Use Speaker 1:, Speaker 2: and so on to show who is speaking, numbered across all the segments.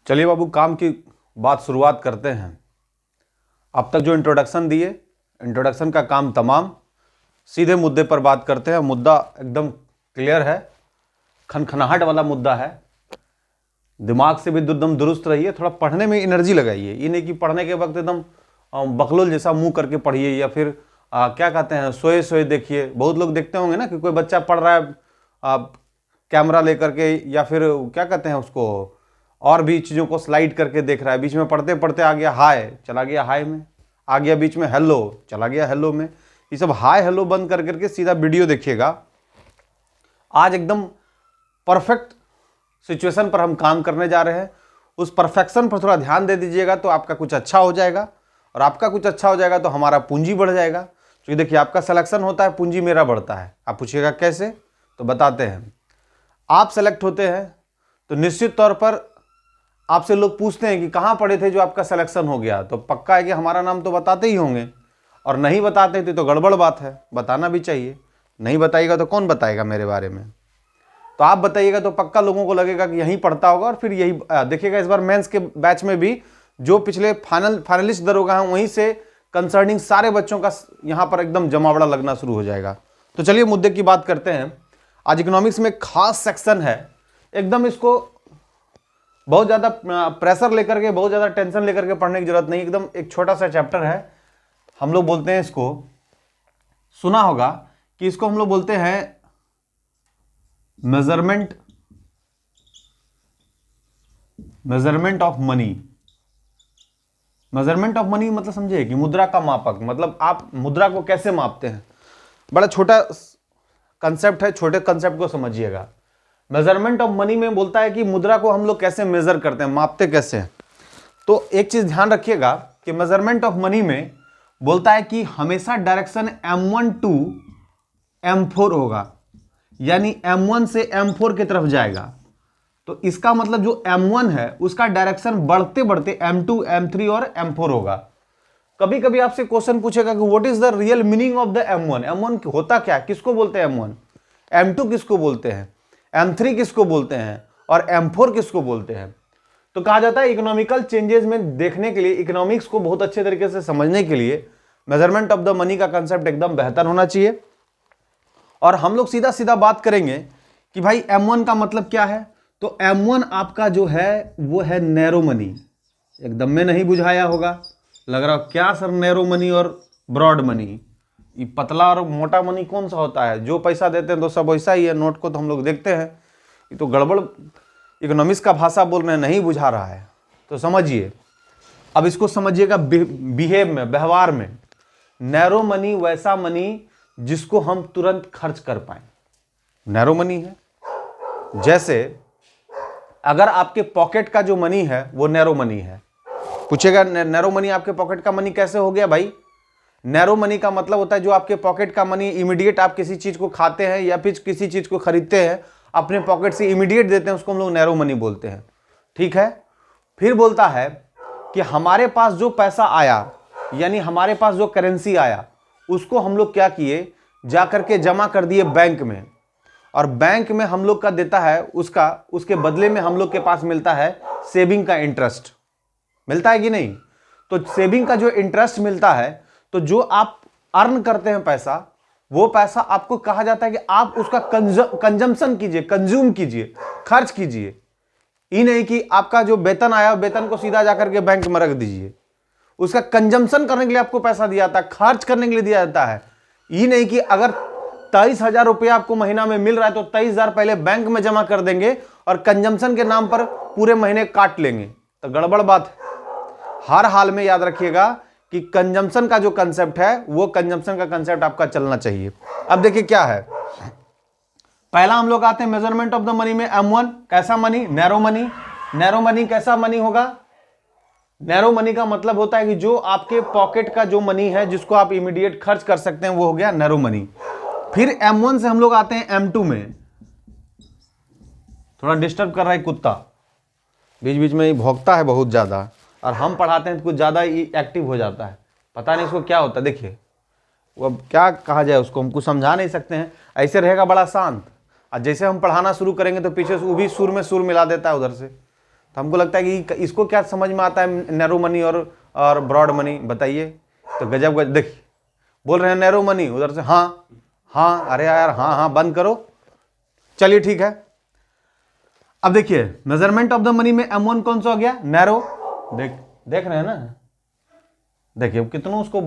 Speaker 1: चलिए बाबू, काम की बात शुरुआत करते हैं। अब तक जो इंट्रोडक्शन दिए, इंट्रोडक्शन का काम तमाम। सीधे मुद्दे पर बात करते हैं। मुद्दा एकदम क्लियर है, खनखनाहट वाला मुद्दा है। दिमाग से भी एकदम दुरुस्त रहिए, थोड़ा पढ़ने में एनर्जी लगाइए। ये नहीं कि पढ़ने के वक्त एकदम बकलोल जैसा मुंह करके पढ़िए, या फिर क्या कहते हैं, सोए सोए देखिए। बहुत लोग देखते होंगे ना कि कोई बच्चा पढ़ रहा है कैमरा लेकर के, या फिर क्या कहते हैं उसको, और भी चीज़ों को स्लाइड करके देख रहा है। बीच में पढ़ते पढ़ते आ गया हाय, चला गया हाय में, आ गया बीच में हेलो, चला गया हेलो में। ये सब हाय हेलो बंद कर करके सीधा वीडियो देखिएगा। आज एकदम परफेक्ट सिचुएशन पर हम काम करने जा रहे हैं। उस परफेक्शन पर थोड़ा ध्यान दे दीजिएगा तो आपका कुछ अच्छा हो जाएगा, और आपका कुछ अच्छा हो जाएगा तो हमारा पूंजी बढ़ जाएगा। क्योंकि देखिए, आपका सिलेक्शन होता है, पूंजी मेरा बढ़ता है। आप पूछिएगा कैसे, तो बताते हैं। आप सेलेक्ट होते हैं तो निश्चित तौर पर आपसे लोग पूछते हैं कि कहाँ पढ़े थे जो आपका सिलेक्शन हो गया। तो पक्का है कि हमारा नाम तो बताते ही होंगे, और नहीं बताते थे तो गड़बड़ बात है। बताना भी चाहिए। नहीं बताइएगा तो कौन बताएगा मेरे बारे में। तो आप बताइएगा तो पक्का लोगों को लगेगा कि यहीं पढ़ता होगा, और फिर यही देखिएगा। इस बार मेंस के बैच में भी जो पिछले फाइनलिस्ट दरोगा हैं, वहीं से कंसर्निंग सारे बच्चों का यहाँ पर एकदम जमावड़ा लगना शुरू हो जाएगा। तो चलिए मुद्दे की बात करते हैं। आज इकोनॉमिक्स में खास सेक्शन है। एकदम इसको बहुत ज़्यादा प्रेशर लेकर के, बहुत ज़्यादा टेंशन लेकर के पढ़ने की जरूरत नहीं। एकदम एक छोटा सा चैप्टर है। हम लोग बोलते हैं इसको, सुना होगा कि इसको हम लोग बोलते हैं measurement of money. Measurement of money मतलब समझे कि मुद्रा का मापक, मतलब आप मुद्रा को कैसे मापते हैं। बड़ा छोटा कंसेप्ट है, छोटे कंसेप्ट को समझिएगा। मेजरमेंट ऑफ मनी में बोलता है कि मुद्रा को हम लोग कैसे मेजर करते हैं, मापते कैसे हैं। तो एक चीज ध्यान रखिएगा कि मेजरमेंट ऑफ मनी में बोलता है कि हमेशा डायरेक्शन M1 टू M4 होगा, यानी M1 से M4 की तरफ जाएगा। तो इसका मतलब जो M1 है उसका डायरेक्शन बढ़ते बढ़ते M2, M3 और M4 होगा। कभी कभी आपसे क्वेश्चन पूछेगा कि what is the real meaning of the M1। M1 होता क्या, किसको बोलते हैं M1, M2 किसको बोलते हैं, M3 किसको बोलते हैं, और M4 किसको बोलते हैं। तो कहा जाता है इकोनॉमिकल चेंजेस में देखने के लिए, इकोनॉमिक्स को बहुत अच्छे तरीके से समझने के लिए मेजरमेंट ऑफ द मनी का कंसेप्ट एकदम बेहतर होना चाहिए। और हम लोग सीधा सीधा बात करेंगे कि भाई M1 का मतलब क्या है। तो M1 आपका जो है वो है नैरो मनी। एकदम में नहीं बुझाया होगा, लग रहा क्या सर नैरो मनी और ब्रॉड मनी, ये पतला और मोटा मनी कौन सा होता है। जो पैसा देते हैं तो सब वैसा ही है, नोट को तो हम लोग देखते हैं। ये तो गड़बड़ इकोनॉमिक्स का भाषा बोल रहे हैं, नहीं बुझा रहा है। तो समझिए, अब इसको समझिएगा बिहेव में, व्यवहार में। नैरो मनी वैसा मनी जिसको हम तुरंत खर्च कर पाए, नैरो मनी है। जैसे अगर आपके पॉकेट का जो मनी है वो नैरो मनी है। पूछेगा नैरो मनी आपके पॉकेट का मनी कैसे हो गया भाई। नैरो मनी का मतलब होता है जो आपके पॉकेट का मनी इमीडिएट आप किसी चीज को खाते हैं या फिर किसी चीज को खरीदते हैं, अपने पॉकेट से इमीडिएट देते हैं, उसको हम लोग नैरो मनी बोलते हैं। ठीक है। फिर बोलता है कि हमारे पास जो पैसा आया, यानी हमारे पास जो करेंसी आया, उसको हम लोग क्या किए, जाकर के जमा कर दिए बैंक में। और बैंक में हम लोग का देता है उसके बदले में हम लोग के पास मिलता है सेविंग का इंटरेस्ट। मिलता है कि नहीं। तो सेविंग का जो इंटरेस्ट मिलता है, तो जो आप अर्न करते हैं पैसा, वो पैसा आपको कहा जाता है कि आप उसका कंजम्पशन कीजिए, कंज्यूम कीजिए, खर्च कीजिए। ये नहीं कि आपका जो वेतन आया, वेतन को सीधा जाकर के बैंक में रख दीजिए। उसका कंजम्पशन करने के लिए आपको पैसा दिया जाता है, खर्च करने के लिए दिया जाता है। ये नहीं कि अगर 23,000 रुपया आपको महीना में मिल रहा है तो 23,000 पहले बैंक में जमा कर देंगे और कंजम्पशन के नाम पर पूरे महीने काट लेंगे, तो गड़बड़ बात है। हर हाल में याद रखिएगा कि कंजम्पशन का जो कंसेप्ट है, वो कंजम्पशन का कंसेप्ट आपका चलना चाहिए। अब देखिए क्या है, पहला हम लोग आते हैं मेजरमेंट ऑफ द मनी में। M1 कैसा money, narrow money. Narrow money कैसा मनी होगा। नैरो मनी का मतलब होता है कि जो आपके पॉकेट का जो मनी है, जिसको आप इमीडिएट खर्च कर सकते हैं, वो हो गया नैरो मनी। फिर M1 से हम लोग आते हैं M2 में। थोड़ा डिस्टर्ब कर रहा है कुत्ता, बीच बीच में भौंकता है बहुत ज्यादा, और हम पढ़ाते हैं तो कुछ ज्यादा ही एक्टिव हो जाता है। पता नहीं इसको क्या होता है। देखिए, वो अब क्या कहा जाए, उसको हम कुछ समझा नहीं सकते हैं। ऐसे रहेगा बड़ा शांत, और जैसे हम पढ़ाना शुरू करेंगे तो पीछे से वो भी सुर में सुर मिला देता है उधर से। तो हमको लगता है कि इसको क्या समझ में आता है नैरो मनी और ब्रॉड मनी, बताइए। तो गजब गजब देखिए, बोल रहे हैं नैरो मनी, उधर से हाँ हाँ, अरे यार हाँ हाँ बंद करो, चलिए ठीक है। अब देखिए मेजरमेंट ऑफ द मनी में M1 कौन सा हो गया, नैरो। देख रहे हैं ना, देखिए कितनों उसको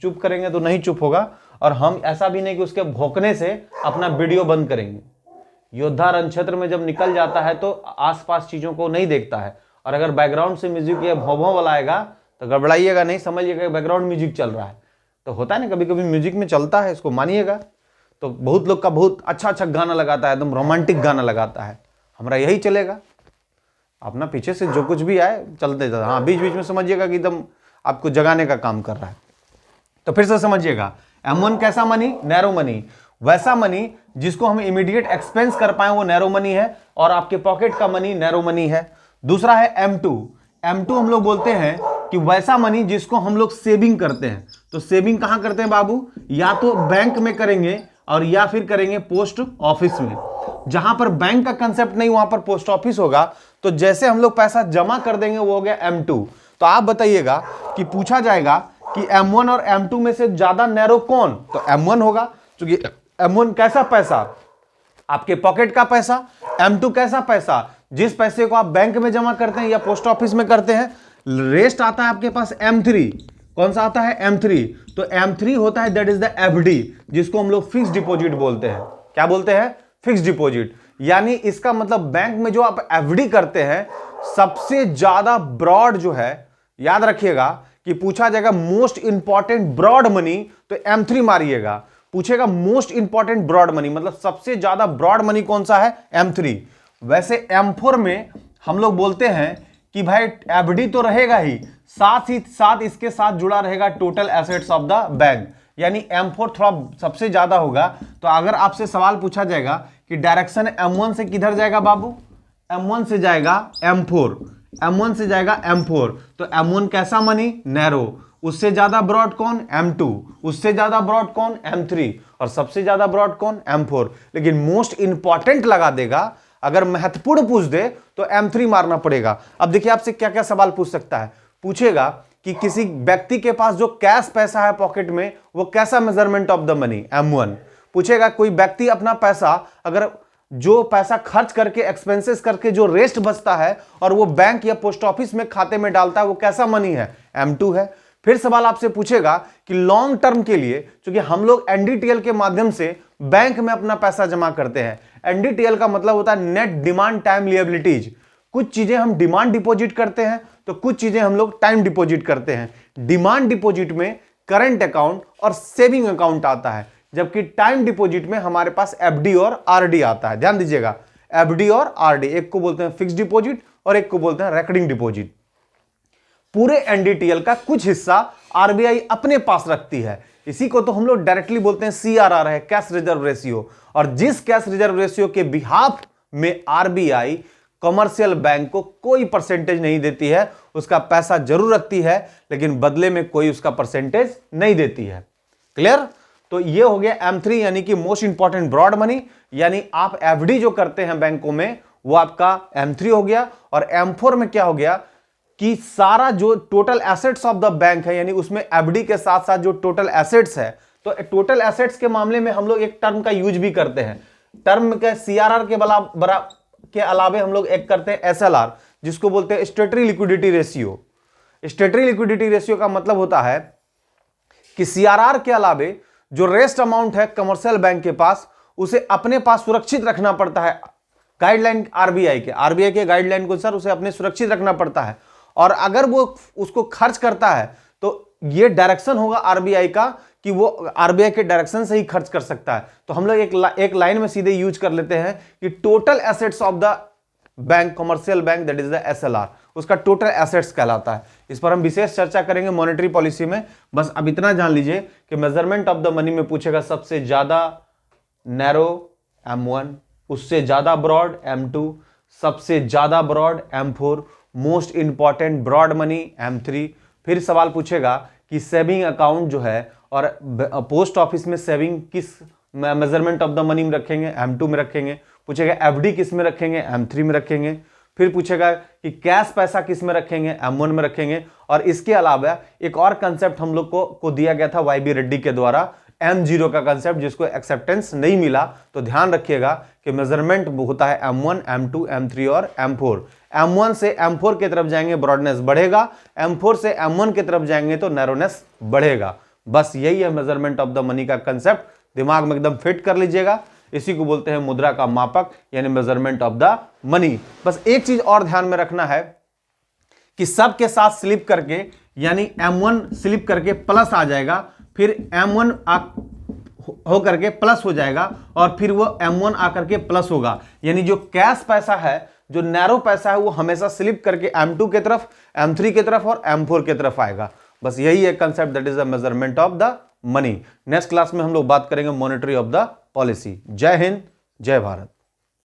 Speaker 1: चुप करेंगे तो नहीं चुप होगा, और हम ऐसा भी नहीं कि उसके भौंकने से अपना वीडियो बंद करेंगे। योद्धा रण क्षेत्र में जब निकल जाता है तो आसपास चीजों को नहीं देखता है, और अगर बैकग्राउंड से म्यूजिक या भौं भौं वाला आएगा तो गड़बड़ाइएगा नहीं, समझिएगा बैकग्राउंड म्यूजिक चल रहा है। तो होता है ना कभी कभी म्यूजिक में चलता है, इसको मानिएगा। तो बहुत लोग का बहुत अच्छा अच्छा गाना लगाता है, एकदम रोमांटिक गाना लगाता है, हमारा यही चलेगा। अपना पीछे से जो कुछ भी आए चलते जाता, हाँ बीच बीच में समझिएगा कि एकदम आपको जगाने का काम कर रहा है। तो फिर से समझिएगा, M1 कैसा मनी, नैरो मनी। वैसा मनी जिसको हम इमीडिएट एक्सपेंस कर पाए वो नैरो मनी है, और आपके पॉकेट का मनी नैरो मनी है। दूसरा है M2। M2 हम लोग बोलते हैं कि वैसा मनी जिसको हम लोग सेविंग करते हैं। तो सेविंग कहां करते हैं बाबू, या तो बैंक में करेंगे और या फिर करेंगे पोस्ट ऑफिस में। जहां पर बैंक का कंसेप्ट नहीं वहां पर पोस्ट ऑफिस होगा। तो जैसे हम लोग पैसा जमा कर देंगे वो हो गया M2। तो आप बताइएगा कि पूछा जाएगा कि M1 और M2 में से ज्यादा नैरो कौन, तो M1 होगा, क्योंकि M1 कैसा पैसा, आपके पॉकेट का पैसा। M2 कैसा पैसा, जिस पैसे को आप बैंक में जमा करते हैं या पोस्ट ऑफिस में करते हैं। रेस्ट आता है आपके पास M3। कौन सा आता है, M3। तो M3 होता है दैट इज द FD, जिसको हम लोग फिक्स डिपॉजिट बोलते हैं। क्या बोलते हैं, फिक्स डिपॉजिट। यानी इसका मतलब बैंक में जो आप FD करते हैं, सबसे ज्यादा ब्रॉड जो है, याद रखिएगा कि पूछा जाएगा मोस्ट इंपॉर्टेंट ब्रॉड मनी, तो M3 मारिएगा। पूछेगा मोस्ट इंपॉर्टेंट ब्रॉड मनी, मतलब सबसे ज्यादा ब्रॉड मनी कौन सा है, M3। वैसे M4 में हम लोग बोलते हैं कि भाई FD तो रहेगा ही साथ इसके साथ जुड़ा रहेगा total assets of the bank, यानी M4 थोड़ा सबसे ज्यादा होगा। तो अगर आपसे सवाल पूछा जाएगा कि डायरेक्शन M1 से किधर जाएगा बाबू, M1 से जाएगा M4, M1 से जाएगा M4। तो M1 कैसा मनी, नैरो। उससे ज्यादा ब्रॉड कौन, M2। उससे ज्यादा ब्रॉड कौन, M3। और सबसे ज्यादा ब्रॉड कौन, M4। लेकिन मोस्ट इंपॉर्टेंट लगा देगा, अगर महत्वपूर्ण पूछ दे तो M3 मारना पड़ेगा। अब देखिए आपसे क्या क्या सवाल पूछ सकता है। पूछेगा कि किसी व्यक्ति के पास जो कैश पैसा है पॉकेट में, वो कैसा measurement of the money, M1। पूछेगा कोई व्यक्ति अपना पैसा, अगर जो पैसा खर्च करके एक्सपेंसेस करके जो रेस्ट बचता है और वो बैंक या पोस्ट ऑफिस में खाते में डालता है, वो कैसा मनी है, M2 है। फिर सवाल आपसे पूछेगा कि लॉन्ग टर्म के लिए, क्योंकि हम लोग NDTL के माध्यम से बैंक में अपना पैसा जमा करते हैं। NDTL का मतलब होता है नेट डिमांड टाइम लिएबिलिटीज। कुछ चीजें हम डिमांड डिपॉजिट करते हैं तो कुछ चीजें हम लोग टाइम डिपॉजिट करते हैं। डिमांड डिपॉजिट में करंट अकाउंट और सेविंग अकाउंट आता है, जबकि टाइम डिपॉजिट में हमारे पास FD और RD आता है। ध्यान दीजिएगा, FD और RD, एक को बोलते हैं फिक्स डिपॉजिट और एक को बोलते हैं रेकरिंग डिपॉजिट। पूरे NDTL का कुछ हिस्सा RBI अपने पास रखती है, इसी को तो हम लोग डायरेक्टली बोलते हैं CRR है, कैश रिजर्व रेशियो। और जिस कैश रिजर्व रेशियो के बिहाफ में RBI कमर्शियल बैंक को कोई परसेंटेज नहीं देती है, उसका पैसा जरूर रखती है लेकिन बदले में कोई उसका परसेंटेज नहीं देती है। क्लियर। तो ये हो गया M3 यानी कि मोस्ट इंपॉर्टेंट ब्रॉड मनी, यानी आप FD जो करते हैं बैंकों में वो आपका M3 हो गया। और M4 में क्या हो गया कि सारा जो total assets of the bank है, यानी उसमें FD के साथ साथ जो टोटल एसेट्स है, तो टोटल एसेट्स के मामले में हम लोग एक टर्म का यूज भी करते हैं। टर्म के CRR के अलावे हम लोग एक करते हैं SLR, जिसको बोलते हैं स्टेटरी लिक्विडिटी रेशियो। स्टेटरी लिक्विडिटी रेशियो का मतलब होता है कि CRR के अलावे जो रेस्ट अमाउंट है कमर्शियल बैंक के पास, उसे अपने पास सुरक्षित रखना पड़ता है। गाइडलाइन RBI के गाइडलाइन को अनुसार उसे अपने सुरक्षित रखना पड़ता है, और अगर वो उसको खर्च करता है तो ये डायरेक्शन होगा RBI का कि वो RBI के डायरेक्शन से ही खर्च कर सकता है। तो हम लोग एक लाइन में सीधे यूज कर लेते हैं कि total assets of the bank, commercial bank, that is the SLR, उसका टोटल एसेट्स कहलाता है। इस पर हम विशेष चर्चा करेंगे मॉनेटरी पॉलिसी में। बस अब इतना जान लीजिए कि मेजरमेंट ऑफ द मनी में पूछेगा सबसे ज्यादा नैरो M1, उससे ज्यादा ब्रॉड M2, सबसे ज्यादा broad M4, most important broad money M3। फिर सवाल पूछेगा कि सेविंग अकाउंट जो है और पोस्ट ऑफिस में सेविंग किस मेजरमेंट ऑफ द मनी में रखेंगे, M2 में रखेंगे। पूछेगा FD किस में रखेंगे, M3 में रखेंगे। फिर पूछेगा कि कैश पैसा किस में रखेंगे, M1 में रखेंगे। और इसके अलावा एक और कंसेप्ट हम लोग को दिया गया था YB रेड्डी के द्वारा, M0 का कंसेप्ट, जिसको एक्सेप्टेंस नहीं मिला। तो ध्यान रखिएगा कि मेजरमेंट होता है M1, M2, M3 और M4। M1 से M4 की तरफ जाएंगे ब्रॉडनेस बढ़ेगा, M4 से M1 की तरफ जाएंगे तो नैरोनेस बढ़ेगा। बस यही है मेजरमेंट ऑफ द मनी का कंसेप्ट, दिमाग में एकदम फिट कर लीजिएगा। इसी को बोलते हैं मुद्रा का मापक यानी मेजरमेंट ऑफ द मनी। बस एक चीज और ध्यान में रखना है कि सब के साथ स्लिप करके यानी M1 स्लिप करके प्लस आ जाएगा, फिर M1 हो करके प्लस हो जाएगा और फिर वो M1 आकर के प्लस होगा। यानी जो कैश पैसा है, जो नैरो पैसा है, वो हमेशा स्लिप करके M2 की तरफ, M3 की तरफ और M4 की तरफ आएगा। बस यही है concept, that is the measurement of the money. Next class में हम लोग बात करेंगे मॉनेटरी ऑफ द पॉलिसी। जय हिंद, जय भारत।